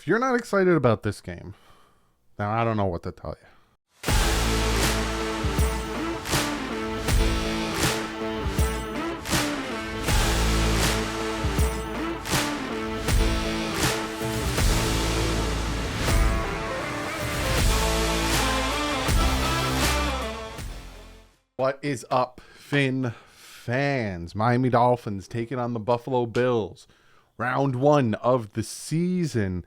If you're not excited about this game, then I don't know what to tell you. What is up, Finn fans? Miami Dolphins taking on the Buffalo Bills. Round one of the season.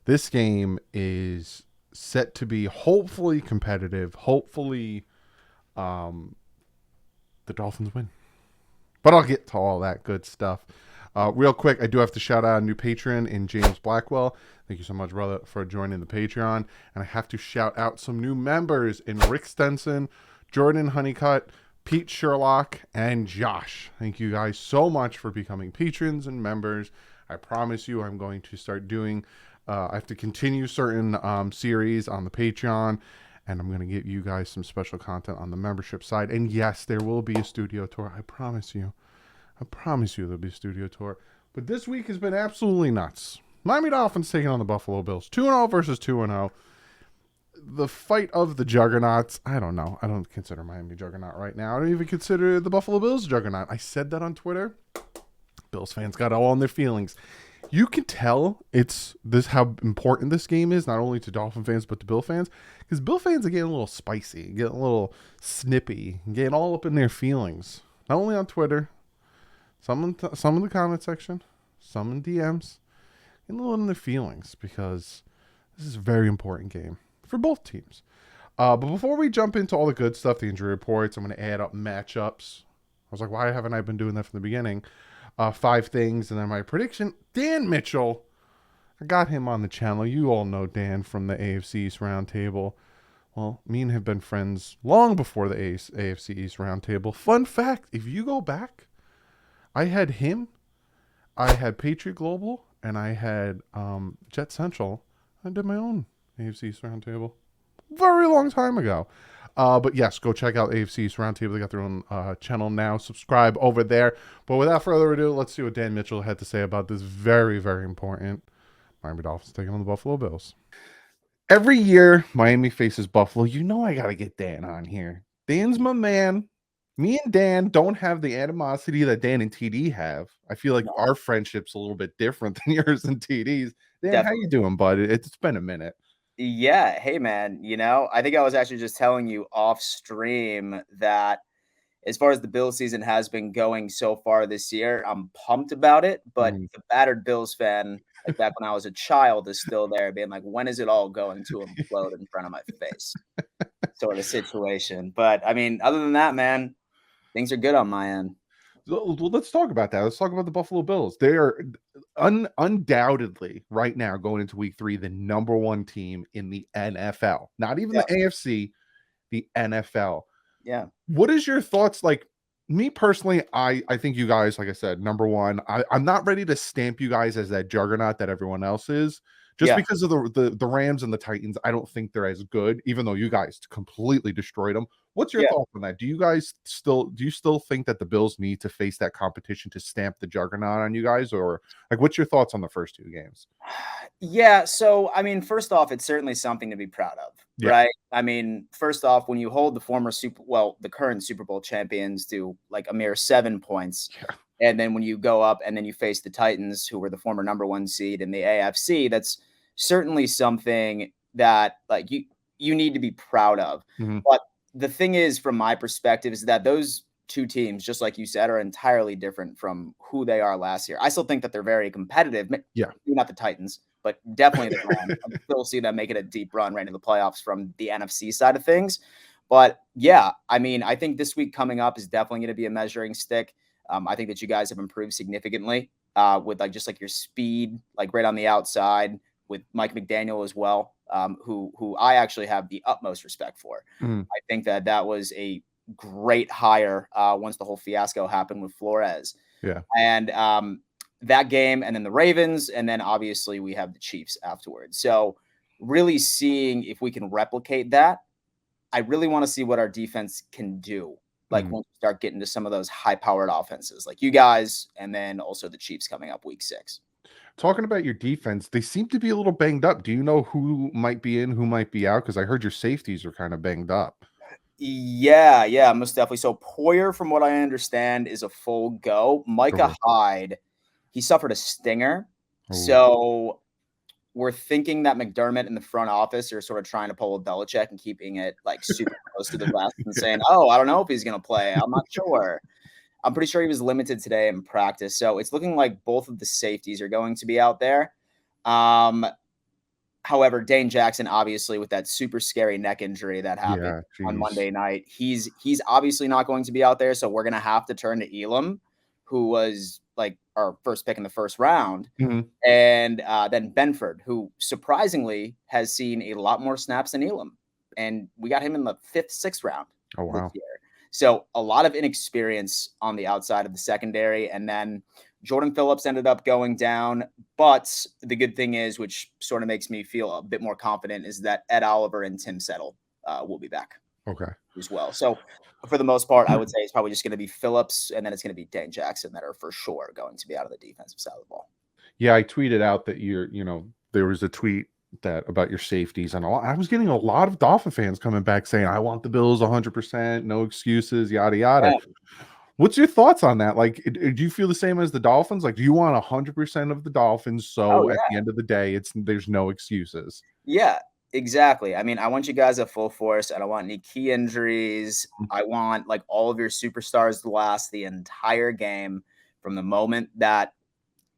This game is set to be hopefully competitive. Hopefully, the Dolphins win. But I'll get to all that good stuff. Real quick, I do have to shout out a new patron in James Blackwell. Thank you so much, brother, for joining the Patreon. And I have to shout out some new members in Rick Stenson, Jordan Honeycutt, Pete Sherlock, and Josh. Thank you guys so much for becoming patrons and members. I promise you I'm going to start doing, I have to continue certain series on the Patreon, and I'm going to get you guys some special content on the membership side. And yes, there will be a studio tour. I promise you. I promise you there'll be a studio tour. But this week has been absolutely nuts. Miami Dolphins taking on the Buffalo Bills. 2-0 versus 2-0. The fight of the juggernauts. I don't know. I don't consider Miami juggernaut right now. I don't even consider the Buffalo Bills juggernaut. I said that on Twitter. Bills fans got all in their feelings. You can tell it's this how important this game is, not only to Dolphin fans but to Bill fans, because Bill fans are getting a little spicy, getting a little snippy, getting all up in their feelings. Not only on Twitter, some in the comment section, some in DMs, getting a little in their feelings because this is a very important game for both teams. But before we jump into all the good stuff, the injury reports, I'm going to add up matchups. I was like, why haven't I been doing that from the beginning? 5 things, and then my prediction. Dan Mitchell, I got him on the channel. You all know Dan from the AFC East Roundtable. Well, me and him have been friends long before the AFC East Roundtable. Fun fact, if you go back, I had him, I had Patriot Global, and I had Jet Central. I did my own AFC East Roundtable. Very long time ago. But yes, go check out AFC East Roundtable. They got their own channel now. Subscribe over there. But without further ado, let's see what Dan Mitchell had to say about this very, very important Miami Dolphins taking on the Buffalo Bills. Every year Miami faces Buffalo, you know I got to get Dan on here. Dan's my man. Me and Dan don't have the animosity that Dan and TD have. I feel like our friendship's a little bit different than yours and TD's. Dan, Definitely. How you doing, bud? It's been a minute. Yeah. Hey, man, I think I was actually just telling you off stream that as far as the Bills season has been going so far this year, I'm pumped about it. But the battered Bills fan, like back when I was a child, is still there being like, when is it all going to implode in front of my face? Sort of situation. But I mean, other than that, man, things are good on my end. Well, let's talk about that. Let's talk about the Buffalo Bills. They are undoubtedly right now going into week 3, the number 1 team in the NFL. Not even the AFC, the NFL. Yeah. What is your thoughts? Like me personally, I think you guys, like I said, number 1. I'm not ready to stamp you guys as that juggernaut that everyone else is. Just because of the Rams and the Titans, I don't think they're as good, even though you guys completely destroyed them. What's your thoughts on that? Do you still think that the Bills need to face that competition to stamp the juggernaut on you guys? Or like, what's your thoughts on the first 2 games? Yeah. So, I mean, first off, it's certainly something to be proud of, right? I mean, first off, when you hold the current Super Bowl champions to like a mere 7 points, and then when you go up and then you face the Titans, who were the former number 1 seed in the AFC, that's certainly something that like you need to be proud of. But the thing is, from my perspective, is that those 2 teams, just like you said, are entirely different from who they are last year. I still think that they're very competitive. Yeah. Not the Titans, but definitely the Rams. I still see them making a deep run right into the playoffs from the NFC side of things. But yeah, I mean, I think this week coming up is definitely going to be a measuring stick. I think that you guys have improved significantly with like just like your speed, like right on the outside, with Mike McDaniel as well, who I actually have the utmost respect for. I think that was a great hire once the whole fiasco happened with Flores. Yeah. And that game, and then the Ravens, and then obviously we have the Chiefs afterwards. So really seeing if we can replicate that. I really want to see what our defense can do. Like when we start getting to some of those high-powered offenses, like you guys, and then also the Chiefs coming up week 6. Talking about your defense, they seem to be a little banged up. Do you know who might be in, who might be out? Because I heard your safeties are kind of banged up. Yeah, most definitely. So Poyer, from what I understand, is a full go. Micah Okay. Hyde, he suffered a stinger. Oh, So we're thinking that McDermott in the front office are sort of trying to pull a Belichick and keeping it like super close to the vest and saying, "Oh, I don't know if he's going to play. I'm not sure." I'm pretty sure he was limited today in practice. So it's looking like both of the safeties are going to be out there. Um, However, Dane Jackson, obviously, with that super scary neck injury that happened yeah, on geez. Monday night, he's obviously not going to be out there. So we're gonna have to turn to Elam, who was like our first pick in the first round, Mhm. and then Benford, who surprisingly has seen a lot more snaps than Elam, and we got him in the fifth, sixth round Oh, this wow. year. So a lot of inexperience on the outside of the secondary, and then Jordan Phillips ended up going down. But the good thing is, which sort of makes me feel a bit more confident, is that Ed Oliver and Tim Settle will be back Okay. as well. So for the most part, I would say it's probably just going to be Phillips, and then it's going to be Dane Jackson that are for sure going to be out of the defensive side of the ball. Yeah, I tweeted out that there was a tweet that about your safeties, and I was getting a lot of Dolphin fans coming back saying, "I want the Bills 100%, no excuses, yada yada." Yeah. What's your thoughts on that? Like, do you feel the same as the Dolphins? Like, do you want 100% of the Dolphins? Oh So at yeah. the end of the day, there's no excuses. Yeah, exactly. I mean, I want you guys at full force. I don't want any key injuries. I want like all of your superstars to last the entire game from the moment that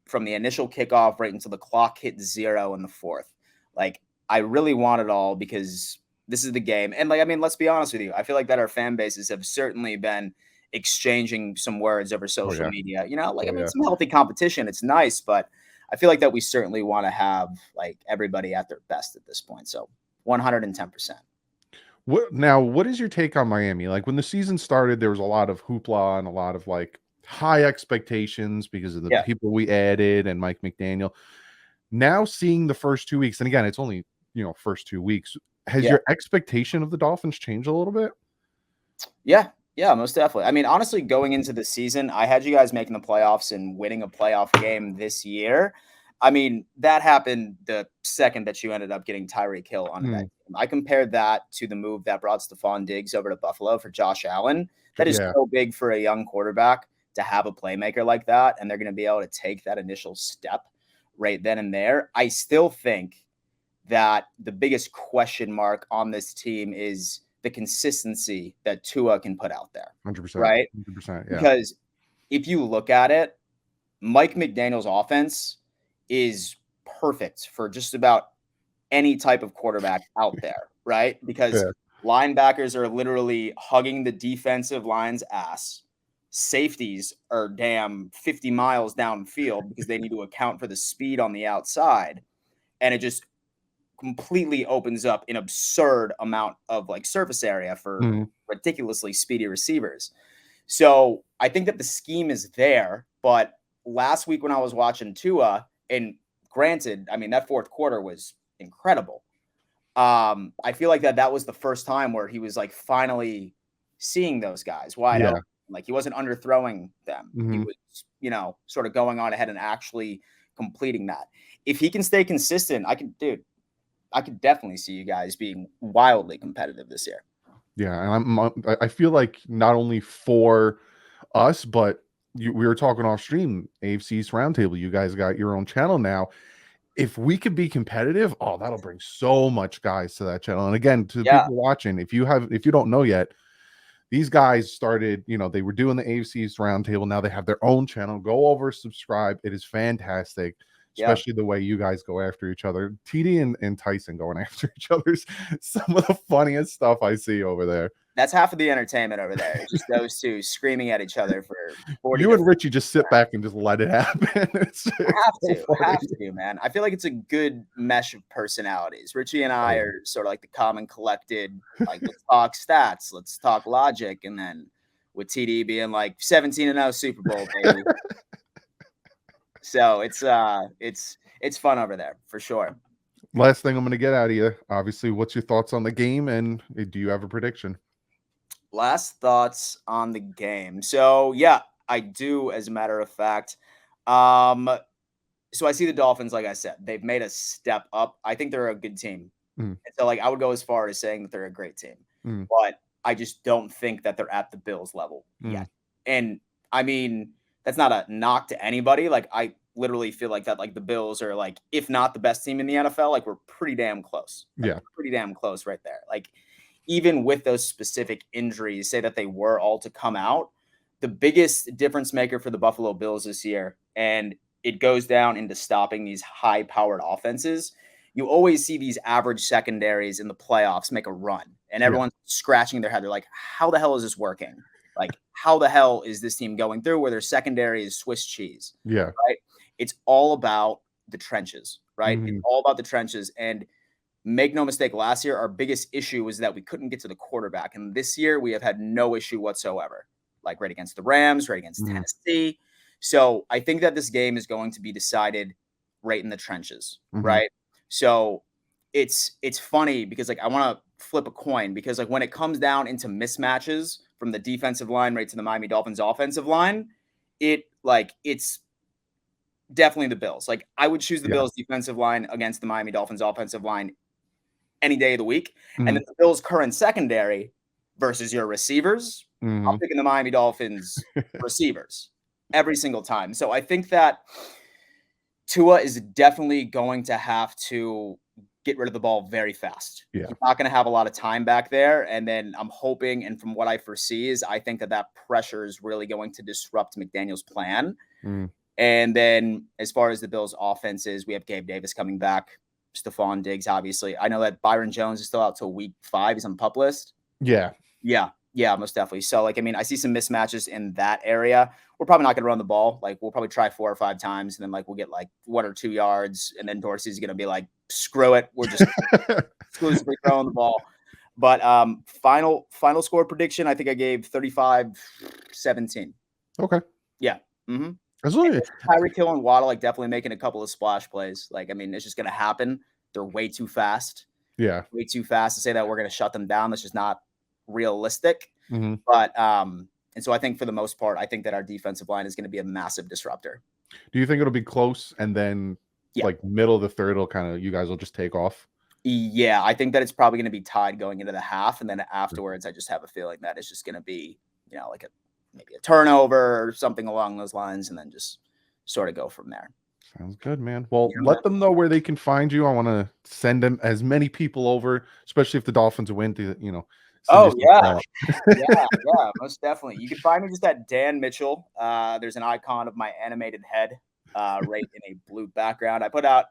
from the initial kickoff right until the clock hit zero in the fourth. Like, I really want it all because this is the game. And like, I mean, let's be honest with you. I feel like that our fan bases have certainly been exchanging some words over Oh social yeah, media. You know, like I oh mean, yeah. some healthy competition. It's nice, but I feel like that we certainly want to have like everybody at their best at this point. So 110%. What is your take on Miami? Like when the season started, there was a lot of hoopla and a lot of like high expectations because of the Yeah. people we added and Mike McDaniel. Now seeing the first 2 weeks, and again, it's only first 2 weeks. Has Yeah. your expectation of the Dolphins changed a little bit? Yeah. Yeah, most definitely. I mean, honestly, going into the season, I had you guys making the playoffs and winning a playoff game this year. I mean, that happened the second that you ended up getting Tyreek Hill onto that Mm, team. I compared that to the move that brought Stephon Diggs over to Buffalo for Josh Allen. That is yeah, so big for a young quarterback to have a playmaker like that, and they're going to be able to take that initial step right then and there. I still think that the biggest question mark on this team is the consistency that Tua can put out there, 100%, right? 100%. Yeah. Because if you look at it, Mike McDaniel's offense is perfect for just about any type of quarterback out there, right? Because Yeah. linebackers are literally hugging the defensive line's ass. Safeties are damn 50 miles downfield because they need to account for the speed on the outside. And it just completely opens up an absurd amount of like surface area for Mhm. ridiculously speedy receivers. So I think that the scheme is there, but last week when I was watching Tua, and granted, I mean that fourth quarter was incredible. I feel like that was the first time where he was like finally seeing those guys wide Yeah. open. Like he wasn't underthrowing them. He Mhm. was, sort of going on ahead and actually completing that. If he can stay consistent, I could definitely see you guys being wildly competitive this year. Yeah, and I feel like not only for us, but we were talking off stream, AFC's Roundtable. You guys got your own channel now. If we could be competitive, oh, that'll bring so much guys to that channel. And again, to the Yeah. people watching, if you don't know yet, these guys started, they were doing the AFC's Roundtable. Now they have their own channel. Go over, subscribe. It is fantastic, Yeah. especially the way you guys go after each other. TD and Tyson going after each other's some of the funniest stuff I see over there. That's half of the entertainment over there. It's just those two screaming at each other for 40 You to and Richie just sit back and just let it happen. It's so funny. have to, man. I feel like it's a good mesh of personalities. Richie and Oh I yeah. are sort of like the common collected, like let's talk stats, let's talk logic, and then with TD being like 17-0 Super Bowl, baby. So it's fun over there for sure. Last thing I'm going to get out of you. Obviously, what's your thoughts on the game, and do you have a prediction? Last thoughts on the game. So yeah, I do, as a matter of fact. Um, So I see the Dolphins, like I said, they've made a step up. I think they're a good team. Mm, And so, like, I would go as far as saying that they're a great team, mm, but I just don't think that they're at the Bills level mm. yet. And I mean, that's not a knock to anybody. Like, I literally feel like that, like, the Bills are like, if not the best team in the NFL, like, we're pretty damn close. Like, Yeah. pretty damn close right there. Like, even with those specific injuries, say that they were all to come out, the biggest difference maker for the Buffalo Bills this year, and it goes down into stopping these high powered offenses. You always see these average secondaries in the playoffs make a run, and Yeah. everyone's scratching their head. They're like, how the hell is this working? Like, how the hell is this team going through where their secondary is Swiss cheese, Yeah. right? It's all about the trenches, right? It's Mhm. all about the trenches. And make no mistake, last year, our biggest issue was that we couldn't get to the quarterback. And this year, we have had no issue whatsoever, like right against the Rams, right against Mhm. Tennessee. So I think that this game is going to be decided right in the trenches, Mhm. right? So it's funny because like I want to flip a coin because like when it comes down into mismatches from the defensive line right to the Miami Dolphins offensive line, it's definitely the Bills. Like I would choose the Yeah. Bills defensive line against the Miami Dolphins offensive line any day of the week. And Mhm. then the Bills' current secondary versus your receivers, I'm Mhm. picking the Miami Dolphins receivers every single time. So I think that Tua is definitely going to have to get rid of the ball very fast. Yeah. He's not going to have a lot of time back there. And then I'm hoping, and from what I foresee, is I think that that pressure is really going to disrupt McDaniel's plan. Mm. And then as far as the Bills' offenses, we have Gabe Davis coming back, Stephon Diggs, obviously. I know that Byron Jones is still out till week 5. He's on the pup list. Yeah. Yeah. Yeah, most definitely. So, like, I mean, I see some mismatches in that area. We're probably not going to run the ball. Like, we'll probably try 4 or 5 times, and then, like, we'll get, like, 1 or 2 yards, and then Dorsey's going to be like, screw it. We're just exclusively throwing the ball. But final score prediction, I think I gave 35-17. Okay. Yeah. Mm-hmm. As long as Tyreek Hill and Waddle, like, definitely making a couple of splash plays. Like, I mean, it's just going to happen. They're way too fast. yeah. Way too fast to say that we're going to shut them down. That's just not realistic. Mhm. But and so I think for the most part, I think that our defensive line is going to be a massive disruptor. Do you think it'll be close and then Yeah. like middle of the third, it'll kind of you guys will just take off? Yeah, I think that it's probably going to be tied going into the half, and then afterwards, I just have a feeling that it's just going to be, like maybe a turnover or something along those lines, and then just sort of go from there. Sounds good, man. Well, Yeah, man. let them know where they can find you. I want to send them as many people over, especially if the Dolphins win to, send you Oh some yeah, crap. yeah, most definitely. You can find me just at Dan Mitchell. There's an icon of my animated head, right in a blue background. I put out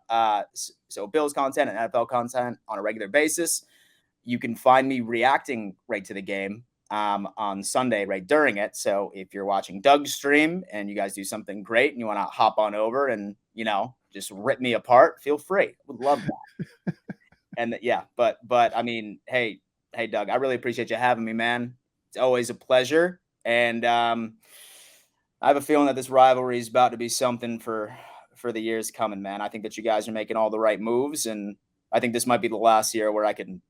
so Bills content and NFL content on a regular basis. You can find me reacting right to the game on Sunday, right during it. So if you're watching Doug's stream and you guys do something great and you want to hop on over and just rip me apart, feel free. Would love that. And yeah, but I mean, hey Doug, I really appreciate you having me, man. It's always a pleasure. And I have a feeling that this rivalry is about to be something for the years coming, man. I think that you guys are making all the right moves, and I think this might be the last year where I can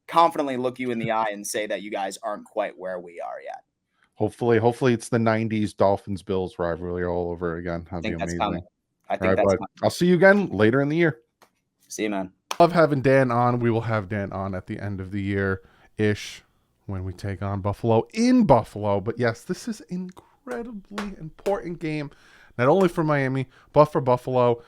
confidently look you in the eye and say that you guys aren't quite where we are yet. Hopefully it's the 90s Dolphins Bills rivalry all over again. I That'd be think that's coming. amazing. I All think right, that's bud. coming. I'll see you again later in the year. See you, man. Love having Dan on. We will have Dan on at the end of the year ish when we take on Buffalo in Buffalo. But yes, this is an incredibly important game, not only for Miami, but for Buffalo.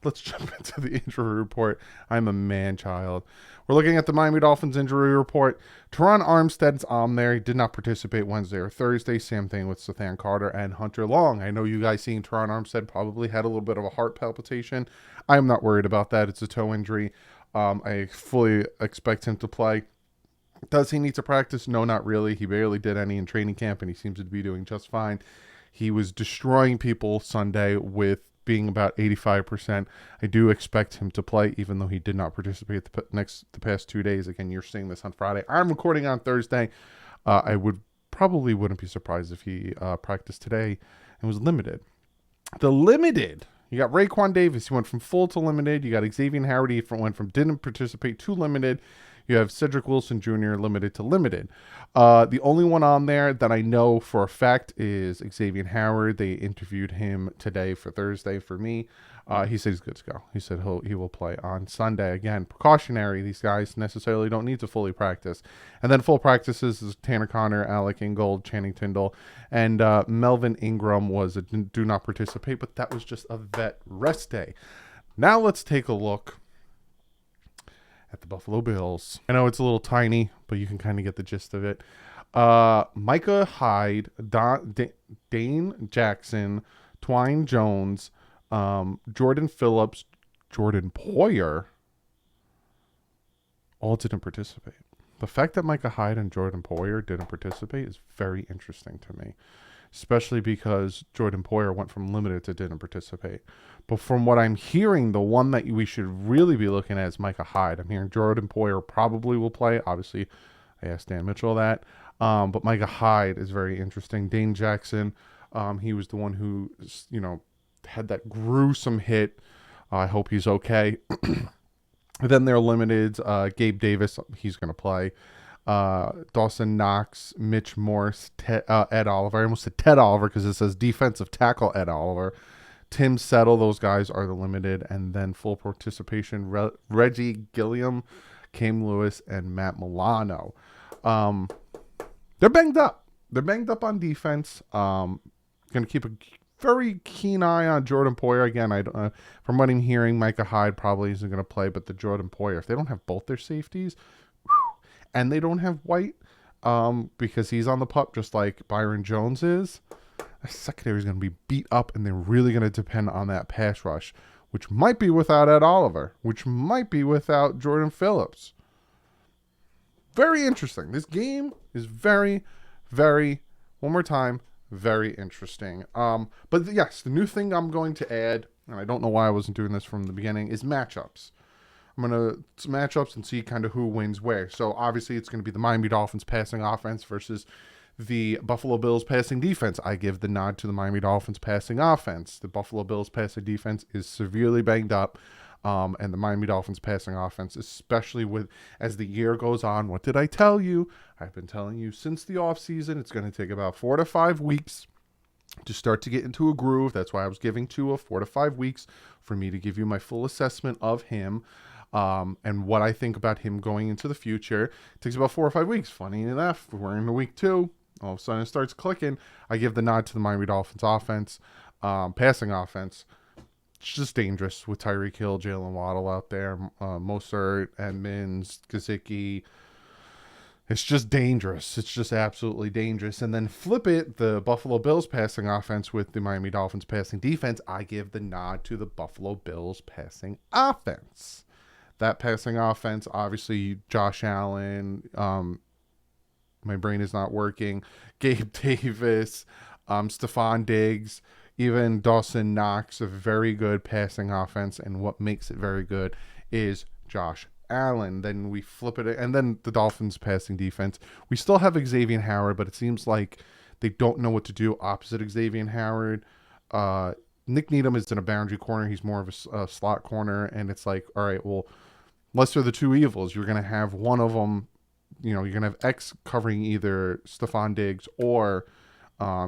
Let's jump into the injury report. I'm a man-child. We're looking at the Miami Dolphins injury report. Teron Armstead's on there. He did not participate Wednesday or Thursday. Same thing with Sathan Carter and Hunter Long. I know you guys seeing Teron Armstead probably had a little bit of a heart palpitation. I'm not worried about that. It's a toe injury. I fully expect him to play. Does he need to practice? No, not really. He barely did any in training camp, and he seems to be doing just fine. He was destroying people Sunday with being about 85%. I do expect him to play, even though he did not participate the past 2 days. Again, you're seeing this on Friday. I'm recording on Thursday. I wouldn't be surprised if he practiced today and was limited. The limited, you got Raekwon Davis. He went from full to limited. You got Xavier Howard. He went from didn't participate to limited. You have Cedric Wilson Jr. limited to limited. The only one on there that I know for a fact is Xavier Howard. They interviewed him today for Thursday for me. He said he's good to go. He said he will play on Sunday. Again, precautionary. These guys necessarily don't need to fully practice. And then full practices is Tanner Connor, Alec Ingold, Channing Tindall, and Melvin Ingram was a do not participate, but that was just a vet rest day. Now let's take a look at the Buffalo Bills. I know it's a little tiny, but you can kind of get the gist of it. Micah Hyde, Dane Jackson, Twine Jones, Jordan Phillips, Jordan Poyer all didn't participate. The fact that Micah Hyde and Jordan Poyer didn't participate is very interesting to me, especially because Jordan Poyer went from limited to didn't participate. But from what I'm hearing, the one that we should really be looking at is Micah Hyde. I'm hearing Jordan Poyer probably will play. Obviously, I asked Dan Mitchell that. But Micah Hyde is very interesting. Dane Jackson, he was the one who, had that gruesome hit. I hope he's okay. Then they're limited. Gabe Davis, he's going to play. Dawson Knox, Mitch Morse, Ed Oliver. I almost said Ted Oliver because it says defensive tackle Ed Oliver. Tim Settle, those guys are the limited. And then full participation, Reggie Gilliam, Cam Lewis, and Matt Milano. They're banged up. They're banged up on defense. Going to keep a very keen eye on Jordan Poyer. Again, from what I'm hearing, Micah Hyde probably isn't going to play, but the Jordan Poyer, if they don't have both their safeties, and they don't have White, because he's on the pup just like Byron Jones is, the secondary is going to be beat up, and they're really going to depend on that pass rush, which might be without Ed Oliver, which might be without Jordan Phillips. Very interesting. This game is very, very, one more time, very interesting. But yes, the new thing I'm going to add, and I don't know why I wasn't doing this from the beginning, is matchups. I'm going to matchups and see kind of who wins where. So obviously it's going to be the Miami Dolphins passing offense versus the Buffalo Bills passing defense. I give the nod to the Miami Dolphins passing offense. The Buffalo Bills passing defense is severely banged up. And the Miami Dolphins passing offense, especially as the year goes on. What did I tell you? I've been telling you since the offseason, it's going to take about 4 to 5 weeks to start to get into a groove. That's why I was giving Tua 4 to 5 weeks for me to give you my full assessment of him. And what I think about him going into the future. It takes about 4 or 5 weeks. Funny enough, we're in the week 2. All of a sudden it starts clicking. I give the nod to the Miami Dolphins offense, passing offense. It's just dangerous with Tyreek Hill, Jalen Waddle out there, Mostert, Edmonds, Gesicki. It's just dangerous. It's just absolutely dangerous. And then flip it, the Buffalo Bills passing offense with the Miami Dolphins passing defense. I give the nod to the Buffalo Bills passing offense. That passing offense, obviously, Josh Allen, my brain is not working, Gabe Davis, Stephon Diggs, even Dawson Knox, a very good passing offense. And what makes it very good is Josh Allen. Then we flip it, and then the Dolphins passing defense. We still have Xavier Howard, but it seems like they don't know what to do opposite Xavier Howard. Nick Needham is in a boundary corner. He's more of a slot corner. And it's like, all right, well, lesser of the two evils. You're going to have one of them, you're going to have X covering either Stephon Diggs or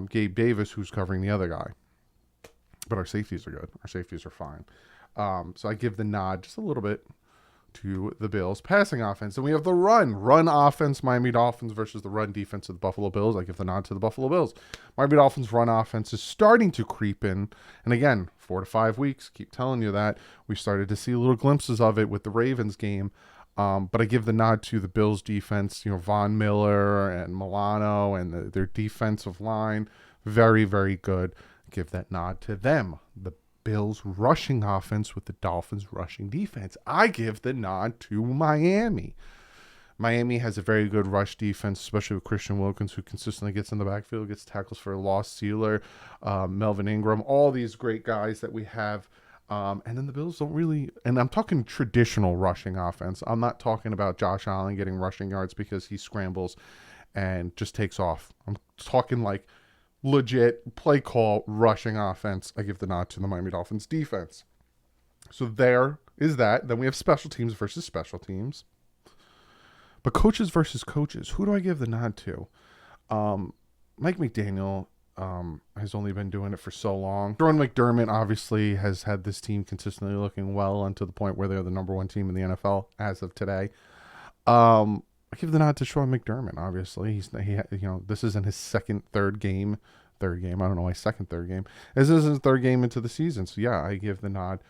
Gabe Davis, who's covering the other guy. But our safeties are good. Our safeties are fine. So I give the nod just a little bit to the Bills passing offense. And we have the run offense, Miami Dolphins versus the run defense of the Buffalo Bills. I give the nod to the Buffalo Bills. Miami Dolphins run offense is starting to creep in. And again, 4 to 5 weeks, keep telling you that. We started to see little glimpses of it with the Ravens game. But I give the nod to the Bills defense, Von Miller and Milano and their defensive line. Very, very good. Give that nod to them. The Bills rushing offense with the Dolphins rushing defense. I give the nod to Miami. Miami has a very good rush defense, especially with Christian Wilkins, who consistently gets in the backfield, gets tackles for a loss. Sealer, Melvin Ingram, all these great guys that we have. And then the Bills don't really, and I'm talking traditional rushing offense. I'm not talking about Josh Allen getting rushing yards because he scrambles and just takes off. I'm talking like legit play call rushing offense. I give the nod to the Miami Dolphins defense. So there is that. Then we have special teams versus special teams. But coaches versus coaches, who do I give the nod to? Mike McDaniel has only been doing it for so long. Sean McDermott obviously has had this team consistently looking well, and to the point where they're the number one team in the NFL as of today. I give the nod to Sean McDermott. Obviously, this isn't his third game. I don't know why third game. This is his third game into the season. So yeah, I give the nod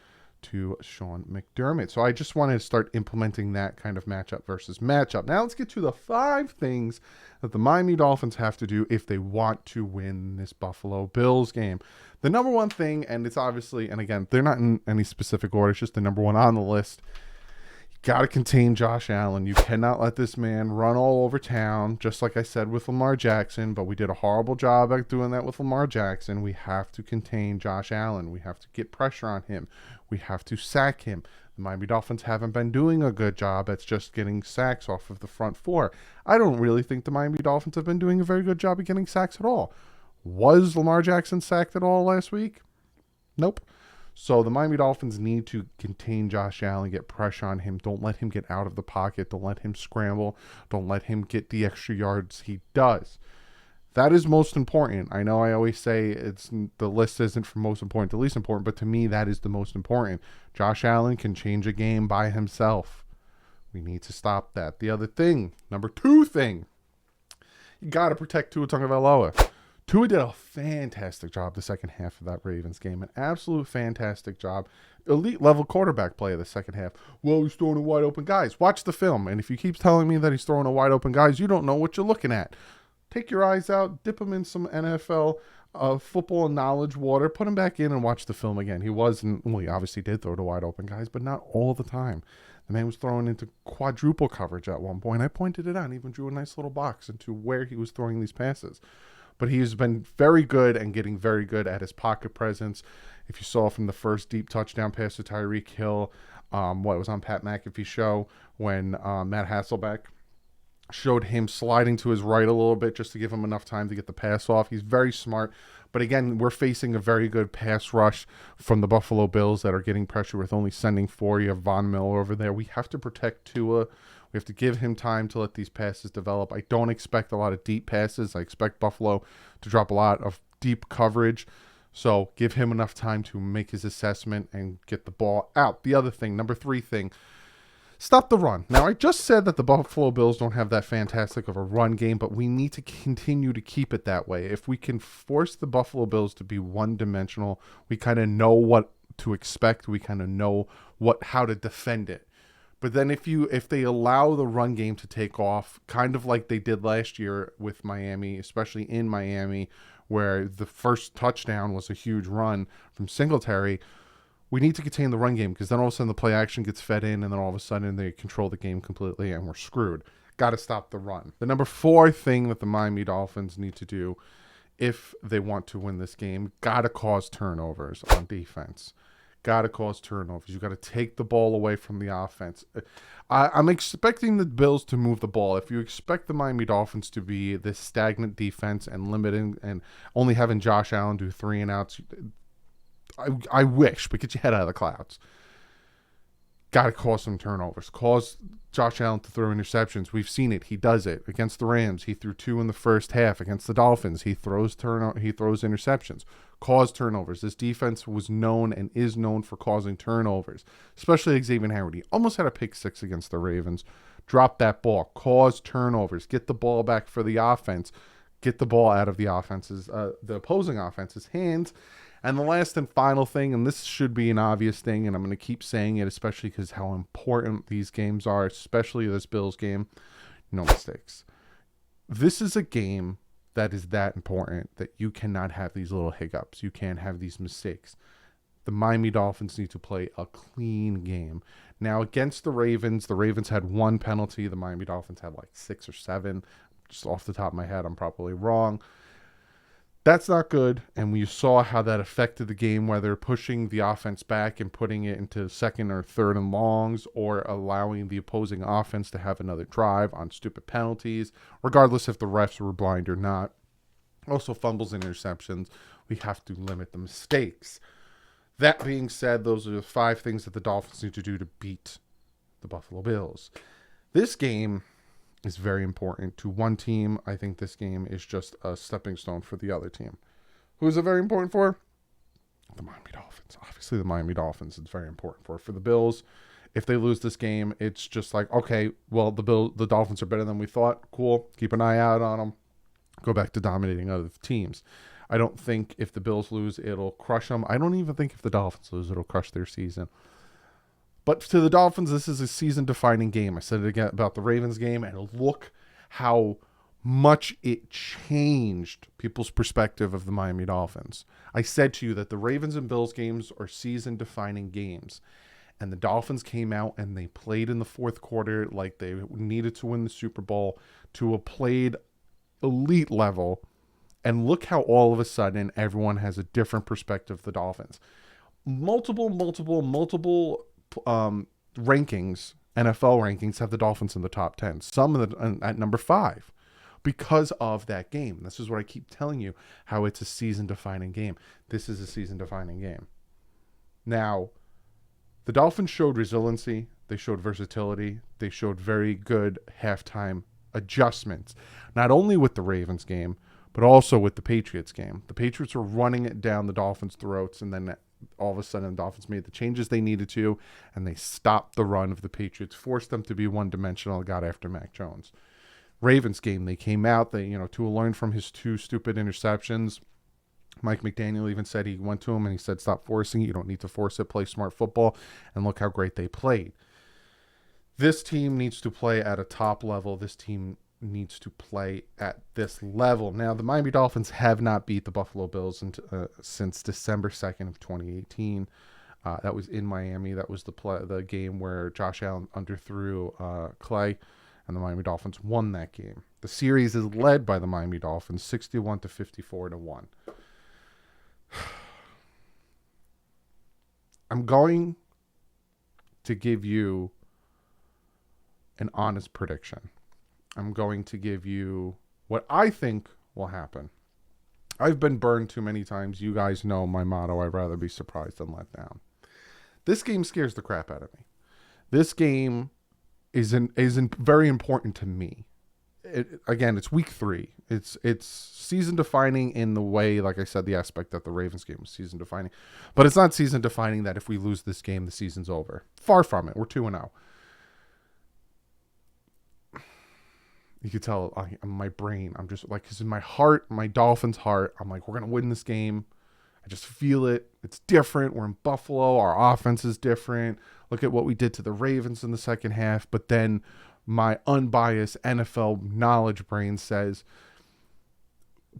to Sean McDermott. So I just wanted to start implementing that kind of matchup versus matchup. Now let's get to the 5 things that the Miami Dolphins have to do if they want to win this Buffalo Bills game. The number one thing, and it's obviously, and again, they're not in any specific order, it's just the number one on the list. Got to contain Josh Allen. You cannot let this man run all over town, just like I said with Lamar Jackson, but we did a horrible job at doing that with Lamar Jackson. We have to contain Josh Allen. We have to get pressure on him. We have to sack him. The Miami Dolphins haven't been doing a good job at just getting sacks off of the front four. I don't really think the Miami Dolphins have been doing a very good job of getting sacks at all. Was Lamar Jackson sacked at all last week? Nope. So the Miami Dolphins need to contain Josh Allen, get pressure on him. Don't let him get out of the pocket. Don't let him scramble. Don't let him get the extra yards he does. That is most important. I know I always say the list isn't from most important to least important, but to me that is the most important. Josh Allen can change a game by himself. We need to stop that. The other thing, number 2 thing, you got to protect Tua Tagovailoa. Tua did a fantastic job the second half of that Ravens game. An absolute fantastic job. Elite level quarterback play of the second half. Well, he's throwing a wide open guys. Watch the film. And if you keep telling me that he's throwing a wide open guys, you don't know what you're looking at. Take your eyes out, dip them in some NFL football knowledge water, put him back in and watch the film again. He obviously did throw to wide open guys, but not all the time. The man was throwing into quadruple coverage at one point. I pointed it out and even drew a nice little box into where he was throwing these passes. But he's been very good and getting very good at his pocket presence. If you saw from the first deep touchdown pass to Tyreek Hill, what was on Pat McAfee's show when Matt Hasselbeck showed him sliding to his right a little bit just to give him enough time to get the pass off. He's very smart. But again, we're facing a very good pass rush from the Buffalo Bills that are getting pressure with only sending 4. You have Von Miller over there. We have to protect Tua. We have to give him time to let these passes develop. I don't expect a lot of deep passes. I expect Buffalo to drop a lot of deep coverage. So give him enough time to make his assessment and get the ball out. The other thing, number 3 thing, stop the run. Now, I just said that the Buffalo Bills don't have that fantastic of a run game, but we need to continue to keep it that way. If we can force the Buffalo Bills to be one-dimensional, we kind of know what to expect. We kind of know how to defend it. But then if they allow the run game to take off, kind of like they did last year with Miami, especially in Miami, where the first touchdown was a huge run from Singletary, we need to contain the run game because then all of a sudden the play action gets fed in and then all of a sudden they control the game completely and we're screwed. Got to stop the run. The number 4 thing that the Miami Dolphins need to do if they want to win this game, got to cause turnovers on defense. Got to cause turnovers. You got to take the ball away from the offense. I'm expecting the Bills to move the ball. If you expect the Miami Dolphins to be this stagnant defense and limiting and only having Josh Allen do 3 and outs, I wish, but get your head out of the clouds. Got to cause some turnovers. Cause Josh Allen to throw interceptions. We've seen it. He does it. Against the Rams, he threw 2 in the first half. Against the Dolphins, he throws interceptions. Cause turnovers. This defense was known and is known for causing turnovers, especially Xavier Howard. He almost had a pick 6 against the Ravens. Drop that ball. Cause turnovers. Get the ball back for the offense. Get the ball out of the opposing offense's hands. And the last and final thing, and this should be an obvious thing, and I'm going to keep saying it, especially because how important these games are, especially this Bills game, no mistakes. This is a game that is that important that you cannot have these little hiccups. You can't have these mistakes. The Miami Dolphins need to play a clean game. Now, against the Ravens had 1 penalty. The Miami Dolphins had like 6 or 7. Just off the top of my head, I'm probably wrong. That's not good, and we saw how that affected the game, whether pushing the offense back and putting it into 2nd or 3rd and longs or allowing the opposing offense to have another drive on stupid penalties, regardless if the refs were blind or not. Also, fumbles and interceptions. We have to limit the mistakes. That being said, those are the 5 things that the Dolphins need to do to beat the Buffalo Bills. This game, is very important to one team. I think this game is just a stepping stone for the other team. Who is it very important for? The Miami Dolphins. Obviously, the Miami Dolphins it's very important for. For the Bills, if they lose this game, it's just like, okay, well, the Dolphins are better than we thought. Cool. Keep an eye out on them. Go back to dominating other teams. I don't think if the Bills lose, it'll crush them. I don't even think if the Dolphins lose, it'll crush their season. But to the Dolphins, this is a season-defining game. I said it again about the Ravens game, and look how much it changed people's perspective of the Miami Dolphins. I said to you that the Ravens and Bills games are season-defining games. And the Dolphins came out and they played in the fourth quarter like they needed to win the Super Bowl to a played elite level. And look how all of a sudden everyone has a different perspective of the Dolphins. Multiple rankings, NFL rankings, have the Dolphins in the top 10. Some of them at number 5 because of that game. This is what I keep telling you, how it's a season-defining game. This is a season-defining game. Now, the Dolphins showed resiliency. They showed versatility. They showed very good halftime adjustments, not only with the Ravens game, but also with the Patriots game. The Patriots were running it down the Dolphins' throats, and then all of a sudden the Dolphins made the changes they needed to, and they stopped the run of the Patriots, forced them to be one-dimensional, got after Mac Jones. Ravens game, they came out, Tua learned from his 2 stupid interceptions. Mike McDaniel even said he went to him and he said, stop forcing it. You don't need to force it. Play smart football. And look how great they played. This team needs to play at a top level. This team needs to play at this level. Now, the Miami Dolphins have not beat the Buffalo Bills since December 2nd of 2018. That was in Miami. That was the game where Josh Allen underthrew Clay, and the Miami Dolphins won that game. The series is led by the Miami Dolphins, 61-54-1. I'm going to give you an honest prediction. I'm going to give you what I think will happen. I've been burned too many times. You guys know my motto, I'd rather be surprised than let down. This game scares the crap out of me. This game is very important to me. Again, it's week 3. It's season defining in the way, like I said, the aspect that the Ravens game was season defining. But it's not season defining that if we lose this game, the season's over. Far from it. We're 2-0. You could tell my brain, I'm just like, because in my heart, my Dolphins heart, I'm like, we're going to win this game. I just feel it. It's different. We're in Buffalo. Our offense is different. Look at what we did to the Ravens in the second half. But then my unbiased NFL knowledge brain says,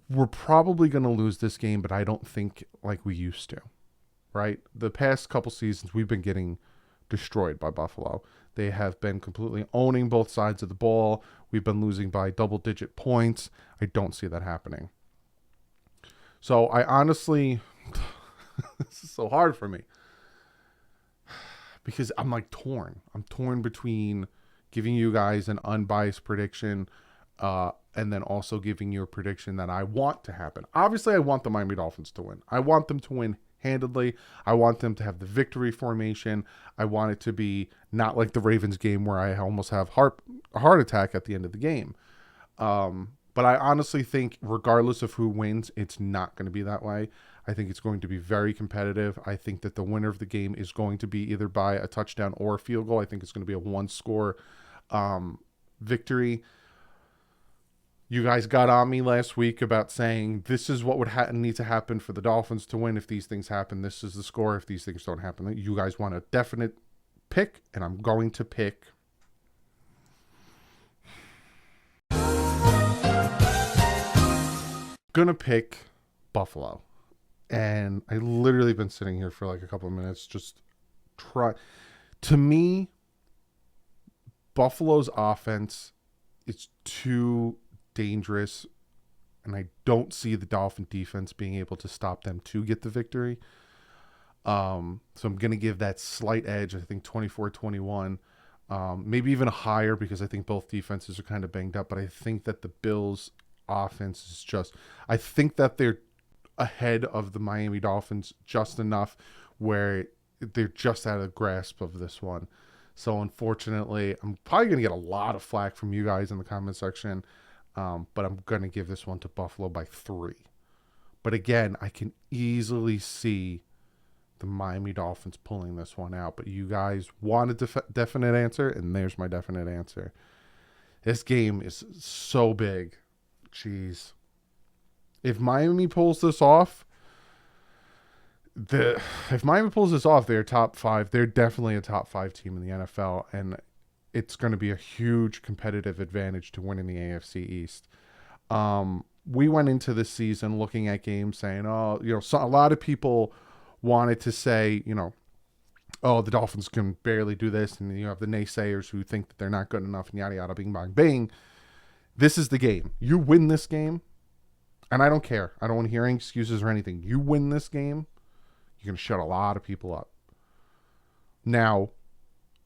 we're probably going to lose this game, but I don't think like we used to, right? The past couple seasons, we've been getting destroyed by Buffalo. They have been completely owning both sides of the ball. We've been losing by double-digit points. I don't see that happening. So I honestly, this is so hard for me because I'm like torn. I'm torn between giving you guys an unbiased prediction and then also giving you a prediction that I want to happen. Obviously, I want the Miami Dolphins to win. I want them to win handedly. I want them to have the victory formation. I want it to be not like the Ravens game where I almost have a heart attack at the end of the game. But I honestly think regardless of who wins, it's not going to be that way. I think it's going to be very competitive. I think that the winner of the game is going to be either by a touchdown or a field goal. I think it's going to be a one-score victory. You guys got on me last week about saying this is what would need to happen for the Dolphins to win. If these things happen, this is the score. If these things don't happen, you guys want a definite pick, and I'm going to pick. Gonna pick Buffalo. And I literally been sitting here for like a couple of minutes just to me, Buffalo's offense is too dangerous, and I don't see the Dolphin defense being able to stop them to get the victory. So I'm going to give that slight edge, I think 24-21, maybe even higher because I think both defenses are kind of banged up, but I think that the Bills offense is just, I think that they're ahead of the Miami Dolphins just enough where they're just out of grasp of this one. So unfortunately, I'm probably going to get a lot of flack from you guys in the comment section, but I'm going to give this one to Buffalo by 3. But again, I can easily see the Miami Dolphins pulling this one out. But you guys want a definite answer, and there's my definite answer. This game is so big. Jeez. If Miami pulls this off, they're top 5. They're definitely a top 5 team in the NFL, and it's going to be a huge competitive advantage to winning the AFC East. We went into this season looking at games saying, a lot of people wanted to say, oh, the Dolphins can barely do this, and you have the naysayers who think that they're not good enough, and yada yada, bing bang bing. This is the game. You win this game, and I don't care. I don't want to hear any excuses or anything. You win this game, you're going to shut a lot of people up. Now,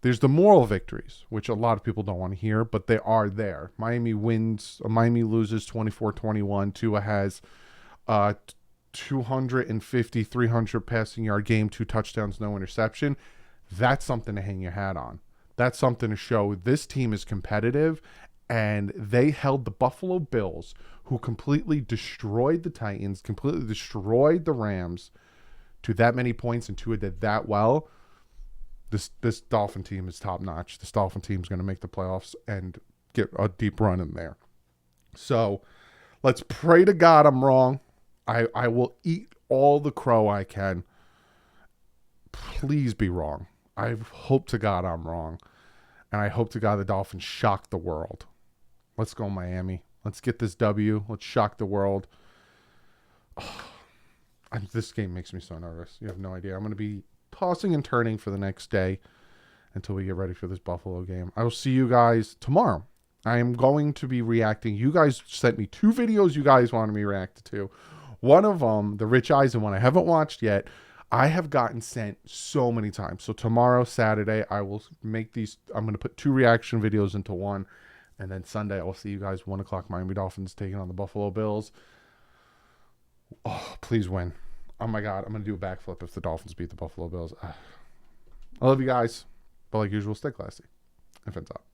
there's the moral victories, which a lot of people don't want to hear, but they are there. Miami loses 24-21. Tua has 250, 300 passing yard game, 2 touchdowns, no interception. That's something to hang your hat on. That's something to show this team is competitive, and they held the Buffalo Bills, who completely destroyed the Titans, completely destroyed the Rams, to that many points, and Tua did that well. This Dolphin team is top notch. This Dolphin team is going to make the playoffs and get a deep run in there. So let's pray to God I'm wrong. I will eat all the crow I can. Please be wrong. I hope to God I'm wrong. And I hope to God the Dolphins shock the world. Let's go, Miami. Let's get this W. Let's shock the world. This game makes me so nervous. You have no idea. I'm going to be tossing and turning for the next day until we get ready for this Buffalo game. I will see you guys tomorrow. I am going to be reacting. You guys sent me 2 videos you guys wanted me to react to. One of them, the Rich Eisen one, I haven't watched yet. I have gotten sent so many times. So tomorrow, Saturday, I will make these. I'm going to put 2 reaction videos into one. And then Sunday, I'll see you guys 1 o'clock. Miami Dolphins taking on the Buffalo Bills. Oh, please win. Oh my God, I'm going to do a backflip if the Dolphins beat the Buffalo Bills. I love you guys. But like usual, stay classy. And fins up.